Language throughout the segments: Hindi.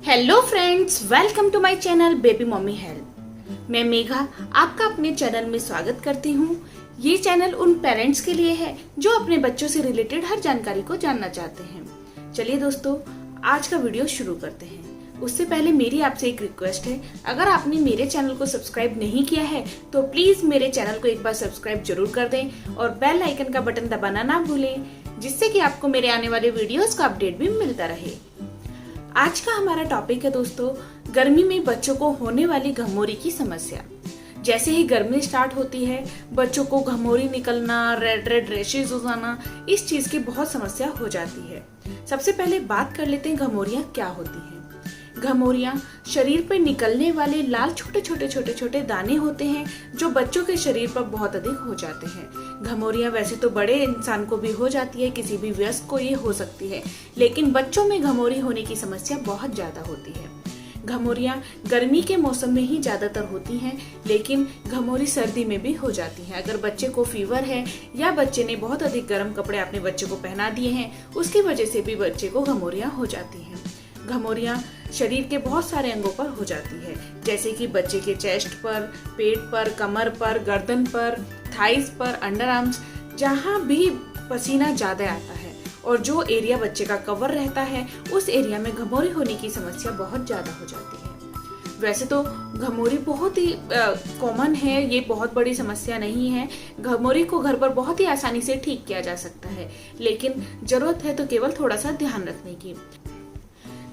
Hello friends, welcome to my channel baby mummy health. मैं मेघा आपका अपने चैनल में स्वागत करती हूँ। ये चैनल उन पेरेंट्स के लिए है जो अपने बच्चों से रिलेटेड हर जानकारी को जानना चाहते हैं। चलिए दोस्तों, आज का वीडियो शुरू करते हैं। उससे पहले मेरी आपसे एक रिक्वेस्ट है, अगर आपने मेरे चैनल को सब्सक्राइब नहीं किया है तो प्लीज मेरे चैनल को एक बार सब्सक्राइब जरूर कर दें और बेल आइकन का बटन दबाना ना भूलें, जिससे कि आपको मेरे आने वाले वीडियोस का अपडेट भी मिलता रहे। आज का हमारा टॉपिक है दोस्तों, गर्मी में बच्चों को होने वाली घमौरी की समस्या। जैसे ही गर्मी स्टार्ट होती है, बच्चों को घमौरी निकलना, रेड रेड रैशेज हो जाना, इस चीज की बहुत समस्या हो जाती है। सबसे पहले बात कर लेते हैं घमौरियाँ क्या होती हैं। घमौरियाँ शरीर पर निकलने वाले लाल छोटे छोटे दाने होते हैं जो बच्चों के शरीर पर बहुत अधिक हो जाते हैं। घमौरियाँ वैसे तो बड़े इंसान को भी हो जाती है, किसी भी वयस्क को ये हो सकती है, लेकिन बच्चों में घमौरी होने की समस्या बहुत ज्यादा होती है। घमौरियाँ गर्मी के मौसम में ही ज्यादातर होती हैं, लेकिन घमौरी सर्दी में भी हो जाती है। अगर बच्चे को फीवर है या बच्चे ने बहुत अधिक गर्म कपड़े अपने बच्चे को पहना दिए हैं, उसकी वजह से भी बच्चे को घमौरियाँ हो जाती हैं। घमौरियाँ शरीर के बहुत सारे अंगों पर हो जाती है, जैसे कि बच्चे के चेस्ट पर, पेट पर, कमर पर, गर्दन पर, थाइस पर, अंडर आर्म्स, जहाँ भी पसीना ज्यादा आता है और जो एरिया बच्चे का कवर रहता है, उस एरिया में घमौरी होने की समस्या बहुत ज्यादा हो जाती है। वैसे तो घमौरी बहुत ही कॉमन है, ये बहुत बड़ी समस्या नहीं है। घमौरी को घर पर बहुत ही आसानी से ठीक किया जा सकता है, लेकिन जरूरत है तो केवल थोड़ा सा ध्यान रखने की।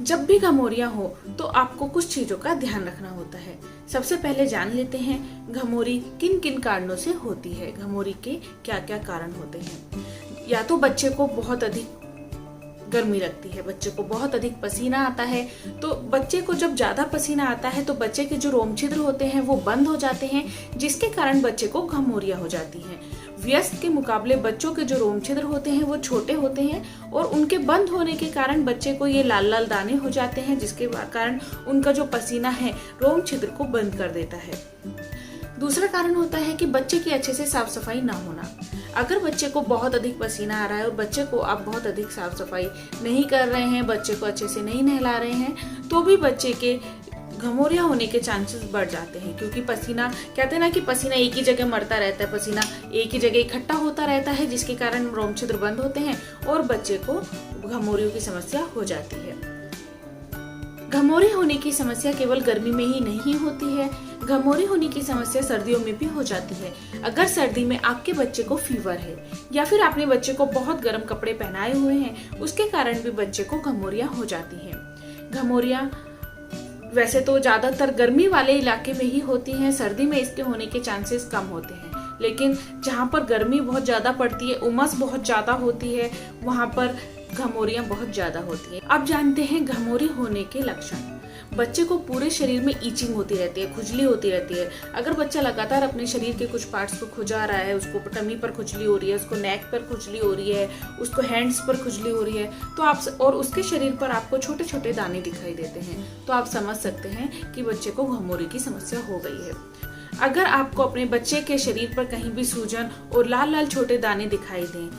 जब भी घमौरियाँ हो तो आपको कुछ चीजों का ध्यान रखना होता है। सबसे पहले जान लेते हैं घमौरी किन किन कारणों से होती है, घमौरी के क्या क्या कारण होते हैं। या तो बच्चे को बहुत अधिक गर्मी लगती है, बच्चे को बहुत अधिक पसीना आता है, तो बच्चे को जब ज्यादा पसीना आता है तो बच्चे के जो रोम छिद्र होते हैं वो बंद हो जाते हैं, जिसके कारण बच्चे को घमौरियाँ हो जाती हैं। वयस्क के मुकाबले बच्चों के जो रोम छिद्र होते हैं वो छोटे होते हैं और उनके बंद होने के कारण बच्चे को ये लाल लाल दाने हो जाते हैं, जिसके कारण उनका जो पसीना है रोम छिद्र को बंद कर देता है। दूसरा कारण होता है कि बच्चे की अच्छे से साफ सफाई ना होना। अगर बच्चे को बहुत अधिक पसीना आ रहा है और बच्चे को आप बहुत अधिक साफ सफाई नहीं कर रहे हैं, बच्चे को अच्छे से नहीं नहला रहे हैं, तो भी बच्चे के घमौरियाँ होने के चांसेस बढ़ जाते हैं। क्योंकि पसीना, कहते हैं ना कि पसीना एक ही जगह मरता रहता है, पसीना एक ही जगह इकट्ठा होता रहता है, जिसके कारण रोम छिद्र बंद होते हैं और बच्चे को घमौरियों की समस्या हो जाती है। घमौरी होने की समस्या केवल गर्मी में ही नहीं होती है, घमौरी होने की समस्या सर्दियों में भी हो जाती है। अगर सर्दी में आपके बच्चे को फीवर है या फिर आपने बच्चे को बहुत गर्म कपड़े पहनाए हुए हैं, उसके कारण भी बच्चे को घमौरियाँ हो जाती हैं। घमौरियाँ वैसे तो ज्यादातर गर्मी वाले इलाके में ही होती हैं, सर्दी में इसके होने के चांसेस कम होते हैं, लेकिन जहाँ पर गर्मी बहुत ज्यादा पड़ती है, उमस बहुत ज्यादा होती है, वहाँ पर घमौरियाँ बहुत ज्यादा होती है। अब जानते हैं घमौरी होने के लक्षण। बच्चे को पूरे शरीर में ईचिंग होती रहती है, खुजली होती रहती है। अगर बच्चा लगातार अपने शरीर के कुछ पार्ट्स को खुजा रहा है, उसको टमी पर खुजली हो रही है, उसको नेक पर खुजली हो रही है, उसको हैंड्स पर खुजली हो रही है, तो आप और उसके शरीर पर आपको छोटे छोटे दाने दिखाई देते हैं, तो आप समझ सकते हैं कि बच्चे को घमौरी की समस्या हो गई है। अगर आपको अपने बच्चे के शरीर पर कहीं भी सूजन और लाल लाल छोटे दाने दिखाई दें,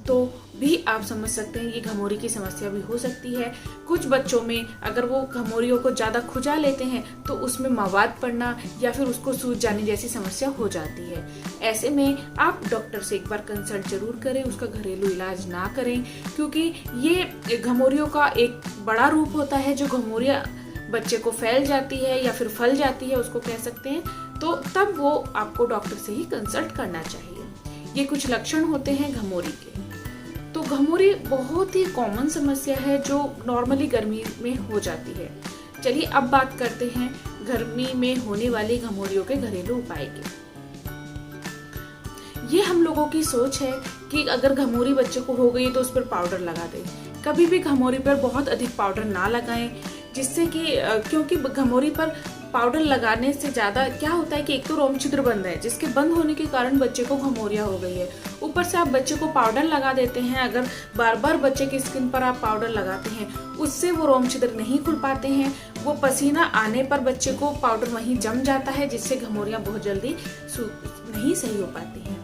तो भी आप समझ सकते हैं ये घमौरी की समस्या भी हो सकती है। कुछ बच्चों में अगर वो घमौरियों को ज्यादा खुजा लेते हैं तो उसमें मवाद पड़ना या फिर उसको सूज जाने जैसी समस्या हो जाती है। ऐसे में आप डॉक्टर से एक बार कंसल्ट जरूर करें, उसका घरेलू इलाज ना करें, क्योंकि ये घमौरियों का एक बड़ा रूप होता है। जो घमौरियाँ बच्चे को फैल जाती है या फिर फल जाती है, उसको कह सकते हैं, तो तब वो आपको डॉक्टर से ही कंसल्ट करना चाहिए। ये कुछ लक्षण होते हैं घमौरी के। तो घमौरी बहुत ही कॉमन समस्या है जो नॉर्मली गर्मी में हो जाती है। चलिए अब बात करते हैं गर्मी में होने वाली घमौरियों के घरेलू उपाय के। ये हम लोगों की सोच है कि अगर घमौरी बच्चे को हो गई तो उस पर पाउडर लगा दें। कभी भी घमौरी पर बहुत अधिक पाउडर ना लगाएं, जिससे कि क्योंकि घमौरी पर पाउडर लगाने से ज्यादा क्या होता है कि एक तो रोम छिद्र बंद है, जिसके बंद होने के कारण बच्चे को घमौरियाँ हो गई है। ऊपर से आप बच्चे को पाउडर लगा देते हैं। अगर बार बार बच्चे की स्किन पर आप पाउडर लगाते हैं, उससे वो रोम छिद्र नहीं खुल पाते हैं, वो पसीना आने पर बच्चे को पाउडर वहीं जम जाता है, जिससे घमौरियाँ बहुत जल्दी नहीं सही हो पाती हैं।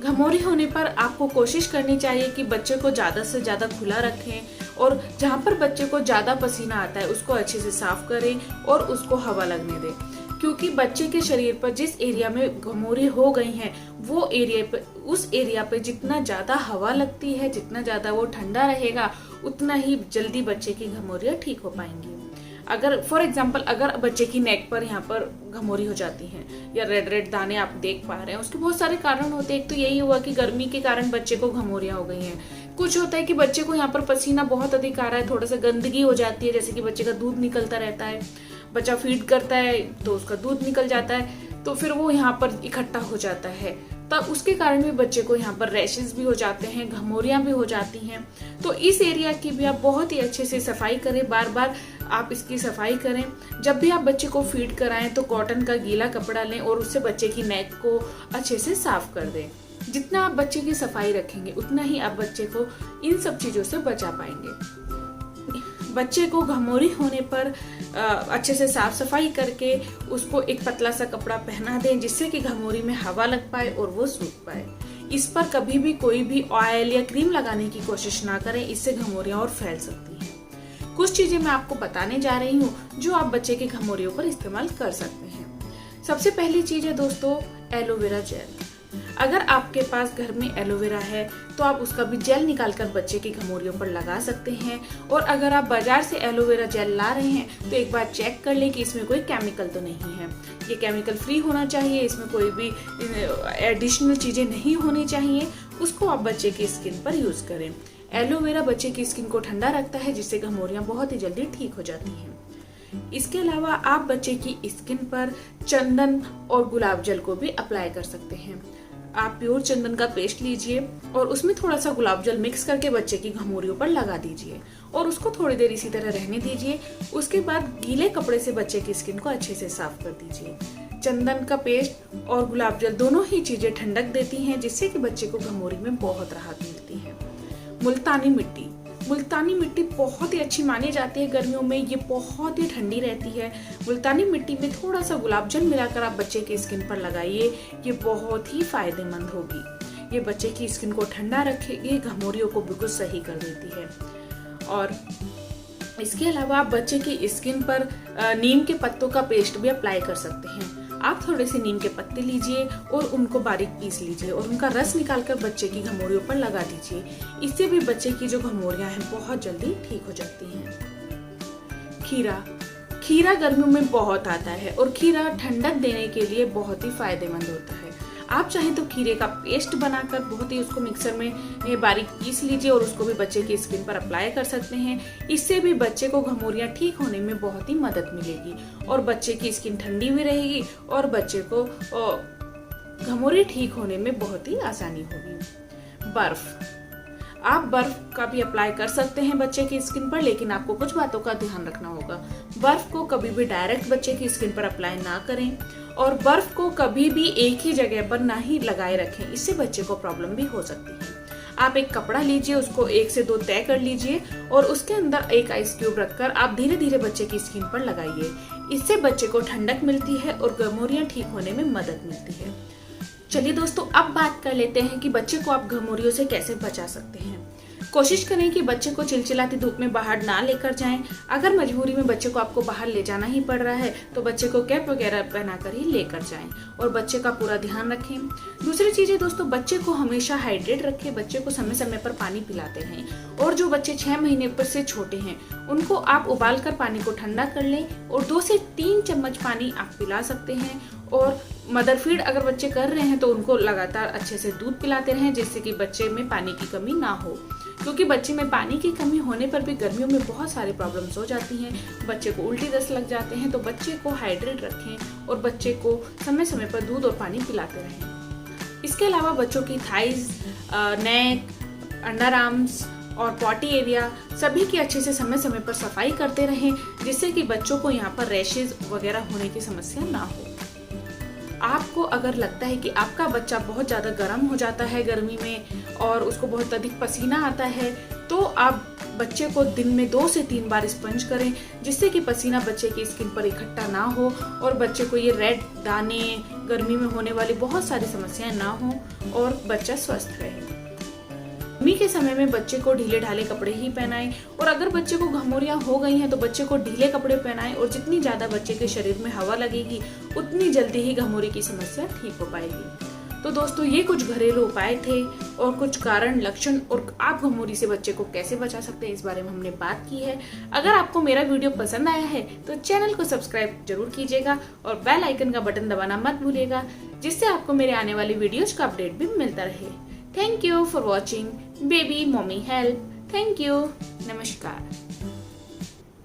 घमौरी होने पर आपको कोशिश करनी चाहिए कि बच्चे को ज्यादा से ज्यादा खुला रखें और जहाँ पर बच्चे को ज्यादा पसीना आता है उसको अच्छे से साफ करें और उसको हवा लगने दें, क्योंकि बच्चे के शरीर पर जिस एरिया में घमौरी हो गई हैं वो उस एरिया पे जितना ज्यादा हवा लगती है, जितना ज्यादा वो ठंडा रहेगा, उतना ही जल्दी बच्चे की घमौरियां ठीक हो पाएंगी। अगर फॉर एग्जाम्पल अगर बच्चे की नेक पर यहाँ पर घमौरी हो जाती हैं या रेड रेड दाने आप देख पा रहे हैं, उसके बहुत सारे कारण होते हैं। एक तो यही हुआ कि गर्मी के कारण बच्चे को घमौरियां हो गई हैं। कुछ होता है कि बच्चे को यहाँ पर पसीना बहुत अधिक आ रहा है, थोड़ा सा गंदगी हो जाती है, जैसे कि बच्चे का दूध निकलता रहता है, बच्चा फीड करता है तो उसका दूध निकल जाता है, तो फिर वो यहाँ पर इकट्ठा हो जाता है, तब उसके कारण भी बच्चे को यहाँ पर रैशेस भी हो जाते हैं, घमौरियां भी हो जाती हैं। तो इस एरिया की भी आप बहुत ही अच्छे से सफाई करें, बार बार आप इसकी सफाई करें। जब भी आप बच्चे को फीड कराएं तो कॉटन का गीला कपड़ा लें और उससे बच्चे की नेक को अच्छे से साफ कर दें। जितना आप बच्चे की सफाई रखेंगे उतना ही आप बच्चे को इन सब चीजों से बचा पाएंगे। बच्चे को घमौरी होने पर अच्छे से साफ सफाई करके उसको एक पतला सा कपड़ा पहना दें, जिससे कि घमौरी में हवा लग पाए और वो सूख पाए। इस पर कभी भी कोई भी ऑयल या क्रीम लगाने की कोशिश ना करें, इससे घमौरियां और फैल सकती हैं। कुछ चीजें मैं आपको बताने जा रही हूँ जो आप बच्चे की घमौरियों पर इस्तेमाल कर सकते हैं। सबसे पहली चीज है दोस्तों एलोवेरा जेल। अगर आपके पास घर में एलोवेरा है तो आप उसका भी जेल निकालकर बच्चे की घमौरियों पर लगा सकते हैं। और अगर आप बाजार से एलोवेरा जेल ला रहे हैं तो एक बार चेक कर लें कि इसमें कोई केमिकल तो नहीं है। ये केमिकल फ्री होना चाहिए, इसमें कोई भी एडिशनल चीजें नहीं होनी चाहिए। उसको आप बच्चे की स्किन पर यूज करें। एलोवेरा बच्चे की स्किन को ठंडा रखता है, जिससे घमौरियां बहुत ही जल्दी ठीक हो जाती हैं। इसके अलावा आप बच्चे की स्किन पर चंदन और गुलाब जल को भी अप्लाई कर सकते हैं। आप प्योर चंदन का पेस्ट लीजिए और उसमें थोड़ा सा गुलाब जल मिक्स करके बच्चे की घमौरियों पर लगा दीजिए और उसको थोड़ी देर इसी तरह रहने दीजिए। उसके बाद गीले कपड़े से बच्चे की स्किन को अच्छे से साफ कर दीजिए। चंदन का पेस्ट और गुलाब जल दोनों ही चीजें ठंडक देती हैं, जिससे कि बच्चे को घमौरी में बहुत राहत मिलती है। मुल्तानी मिट्टी बहुत ही अच्छी मानी जाती है गर्मियों में, ये बहुत ही ठंडी रहती है। मुल्तानी मिट्टी में थोड़ा सा गुलाब जल मिलाकर आप बच्चे की स्किन पर लगाइए, ये बहुत ही फायदेमंद होगी। ये बच्चे की स्किन को ठंडा रखेगी, घमौरियों को बिल्कुल सही कर देती है। और इसके अलावा आप बच्चे की स्किन पर नीम के पत्तों का पेस्ट भी अप्लाई कर सकते हैं। आप थोड़े से नीम के पत्ते लीजिए और उनको बारीक पीस लीजिए और उनका रस निकालकर बच्चे की घमौरियों पर लगा दीजिए। इससे भी बच्चे की जो घमौरियां हैं बहुत जल्दी ठीक हो जाती हैं। खीरा गर्मियों में बहुत आता है और खीरा ठंडक देने के लिए बहुत ही फायदेमंद होता है। आप चाहें तो खीरे का पेस्ट बनाकर बहुत ही उसको मिक्सर में बारीक पीस लीजिए और उसको भी बच्चे की स्किन पर अप्लाई कर सकते हैं। इससे भी बच्चे को घमौरियां ठीक होने में बहुत ही मदद मिलेगी और बच्चे की स्किन ठंडी भी रहेगी और बच्चे को घमौरी ठीक होने में बहुत ही आसानी होगी। आप बर्फ का भी अप्लाई कर सकते हैं बच्चे की स्किन पर, लेकिन आपको कुछ बातों का ध्यान रखना होगा। बर्फ को कभी भी डायरेक्ट बच्चे की स्किन पर अप्लाई ना करें और बर्फ को कभी भी एक ही जगह पर ना ही लगाए रखें, इससे बच्चे को प्रॉब्लम भी हो सकती है। आप एक कपड़ा लीजिए, उसको 1 से 2 तय कर लीजिए और उसके अंदर एक आइस क्यूब रखकर आप धीरे धीरे बच्चे की स्किन पर लगाइए। इससे बच्चे को ठंडक मिलती है और घमौरियां ठीक होने में मदद मिलती है। चलिए दोस्तों, अब बात कर लेते हैं कि बच्चे को आप घमौरियों से कैसे बचा सकते हैं। कोशिश करें कि बच्चे को चिलचिलाती धूप में बाहर ना लेकर जाएं। अगर मजबूरी में बच्चे को आपको बाहर ले जाना ही पड़ रहा है तो बच्चे को कैप वगैरह पहनाकर ही लेकर जाएं और बच्चे का पूरा ध्यान रखें। दूसरी चीज है दोस्तों, बच्चे को हमेशा हाइड्रेट रखें। बच्चे को समय समय पर पानी पिलाते हैं और जो बच्चे 6 महीने पर से छोटे हैं उनको आप उबाल कर पानी को ठंडा कर लें और 2 से 3 चम्मच पानी आप पिला सकते हैं। और मदर फीड अगर बच्चे कर रहे हैं तो उनको लगातार अच्छे से दूध पिलाते रहें, जिससे कि बच्चे में पानी की कमी ना हो, क्योंकि बच्चे में पानी की कमी होने पर भी गर्मियों में बहुत सारी प्रॉब्लम्स हो जाती हैं। बच्चे को उल्टी दस्त लग जाते हैं, तो बच्चे को हाइड्रेट रखें और बच्चे को समय समय पर दूध और पानी पिलाते रहें। इसके अलावा बच्चों की थाइज, नेक, अंडर आर्म्स और पॉटी एरिया सभी की अच्छे से समय समय पर सफाई करते रहें, जिससे कि बच्चों को यहाँ पर रैशेज वगैरह होने की समस्या ना हो। आपको अगर लगता है कि आपका बच्चा बहुत ज़्यादा गर्म हो जाता है गर्मी में और उसको बहुत अधिक पसीना आता है, तो आप बच्चे को दिन में 2 से 3 बार स्पंज करें, जिससे कि पसीना बच्चे की स्किन पर इकट्ठा ना हो और बच्चे को ये रेड दाने, गर्मी में होने वाली बहुत सारी समस्याएं ना हो और बच्चा स्वस्थ रहे। गर्मी के समय में बच्चे को ढीले ढाले कपड़े ही पहनाएं, और अगर बच्चे को घमौरियाँ हो गई हैं तो बच्चे को ढीले कपड़े पहनाएं, और जितनी ज़्यादा बच्चे के शरीर में हवा लगेगी उतनी जल्दी ही घमौरी की समस्या ठीक हो पाएगी। तो दोस्तों, ये कुछ घरेलू उपाय थे और कुछ कारण, लक्षण और आप घमौरी से बच्चे को कैसे बचा सकते हैं, इस बारे में हमने बात की है। अगर आपको मेरा वीडियो पसंद आया है तो चैनल को सब्सक्राइब जरूर कीजिएगा और बेल आइकन का बटन दबाना मत भूलिएगा, जिससे आपको मेरे आने वाली वीडियोज का अपडेट भी मिलता रहे। Thank you for watching baby mummy help. Thank you. नमस्कार।